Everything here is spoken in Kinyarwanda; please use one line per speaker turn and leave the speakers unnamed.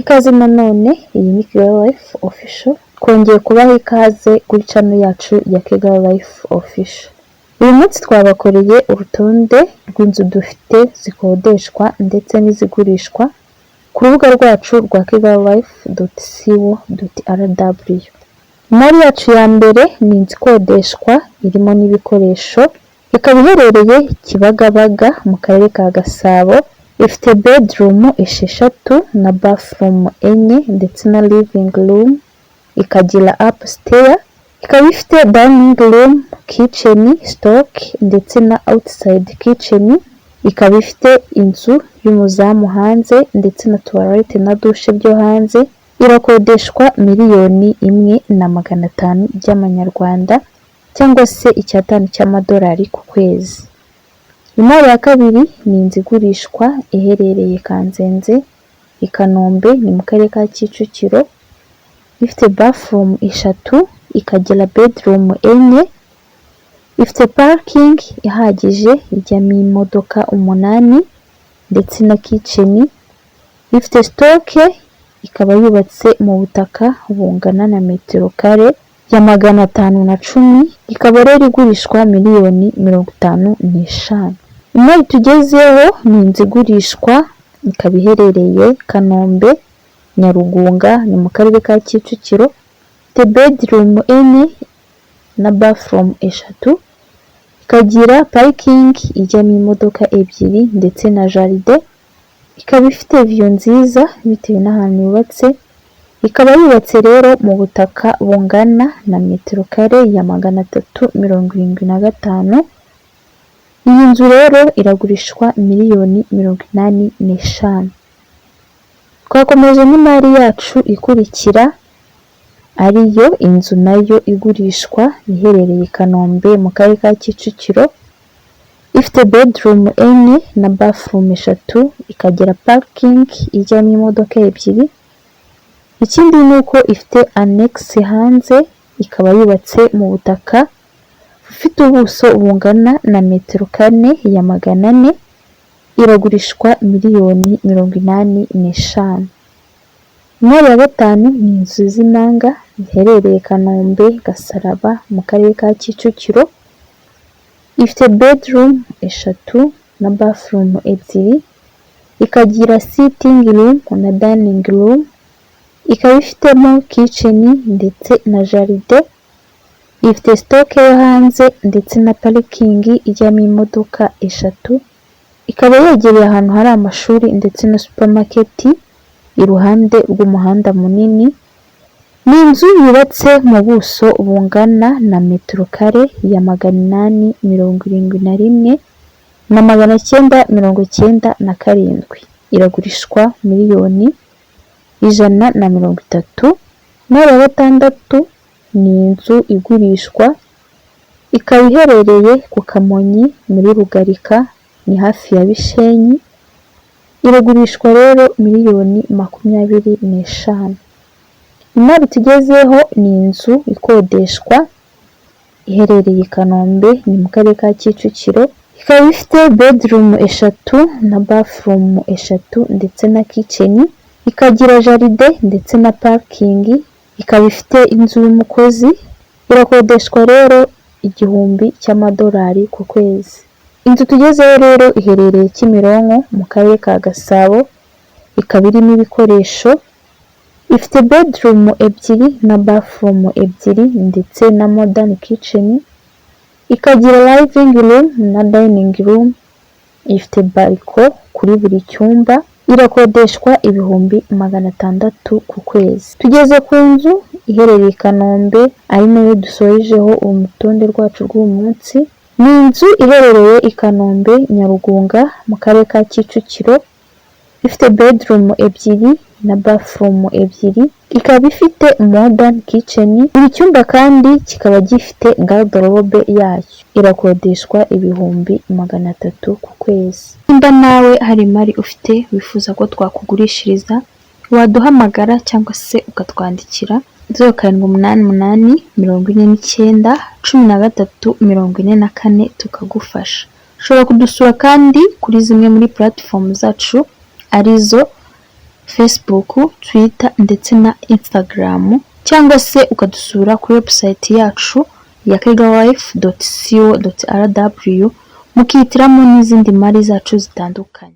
Ikaze nanone, iyi ni Kigali Life Official, twongeye kubaha ikaze kuri channel yacu ya Kigali Life Official. Uyu munsi twabakoreye urutonde rw'inzu dufite zikodeshwa ndetse n'izigurishwa ku rubuga rwacu rwa kigalilife.co.rw. Imari yacu ya mbere ni inzu ikodeshwa irimo n'ibikoresho, ikaba iherereye Kibagabaga mu karere ka Gasabo. Ifite bedroom 6 na bathroom 4 ndetse na living room, ikagira upstairs, ikaba ifite dining room, kitchen, stock ndetse na outside kitchen, ikaba ifite inzu y'umuzamu hanze ndetse na toilette na douche byo hanze. Irakodeshwa $1,500,000 by'amanyarwanda cyangwa se $5 cy'amadolari ku kwezi. Imari ya kabiri ni inzu igurishwa iherereye Kanzenze i Kanombe, ni mu karere ka Kicukiro. Ifite bathroom 3, ikagira bedroom 4, ifite parking ihagije ijyamo imodoka 8 ndetse na kitchen. Ifite stock, ikaba yubatse mu butaka bungana na metero kare ya 510, ikaba rero igurishwa $1,055,000. Imari tugezeho ni inzu igurishwa, ikaba iherereye Kanombe Nyarugunga, ni mu karere ka Kicukiro. Ifite bedroom 4 na bathroom 3, ikagira parking ijyamo imodoka 2 ndetse na jaride. Ikaba ifite view nziza bitewe n'ahantu yubatse, ikaba yubatse rero mu butaka bungana na metero kare ya 375. Iyi nzu rero iragurishwa $1,085,000. Twakomeje n'imari yacu ikurikira, ariyo inzu nayo igurishwa iherereye Kanombe mu karere ka Kicukiro. Ifite bedroom 4 na bathroom 3, ikagira parking ijyamo imodoka 2. Ikindi ni uko ifite annex hanze, ikaba yubatse mu butaka ufite ubuso bungana na metero kane ya 400. Iragurishwa $1,085,000. Imari ya gatanu ni inzu z'inanga ziherereye Kanombe Gasaraba mu karere ka Kicukiro. Ifite bedroom 3 na bathroom 2, ikagira sitting room na dining room, ikaba ifitemo kitchen ndetse na jaride. Ifite stock yo hanze ndetse na parking ijyamo imodoka 3, ikaba yegereye ahantu hari amashuri ndetse na supermarket iruhande rw'umuhanda munini. Ni inzu yubatse mu buso bungana na metero kare ya 871 na 997. Iragurishwa $1,130,000. Imari ya gatandatu ni inzu igurishwa, ikaba iherereye ku Kamonyi muri Rugarika, ni hafi ya Bishenyi. Iragurishwa rero $25,000,000. Imari tugezeho ni inzu ikodeshwa iherereye Kanombe, ni mu karere ka Kicukiro. Ikaba ifite bedroom 3 na bathroom 3 ndetse na kitchen, ikagira jaride ndetse na parking. Ikaba ifite inzu y'umukozi. Irakodeshwa rero $1,000 cy'amadolari ku kwezi. Inzu tugezeho rero iherereye Kimironko mu karere ka Gasabo, ikaba irimo ibikoresho. Ifite bedroom 2 na bathroom 2 ndetse na modern kitchen, ikagira living room na dining room. Ifite balcony kuri buri cyumba. Irakodeshwa $600 ku kwezi. Tugeze ku nzu iherereye Kanombe, ari nayo dusorejeho urutonde rwacu rw'uyu munsi. Ni inzu iherereye i Kanombe Nyarugunga mu karere ka Kicukiro. Ifite bedroom 2 na bathroom 2, ikaba ifite modern kitchen. Buri cyumba kandi kikaba gifite garde-robe yacyo. Irakodeshwa $300 ku kwezi. Nimba nawe hari imari ufite wifuza ko twakugurishiriza, waduhamagara cyangwa se ukatwandikira 0788491344 tukagufasha. Ushobora kudusura kandi kuri zimwe muri platform zacu arizo Facebook, Twitter ndetse na Instagram, cyangwa se ukadusura kuri website yacu ya kegawlife.co.rw mukihitiramo n'izindi mari zacu zitandukanye.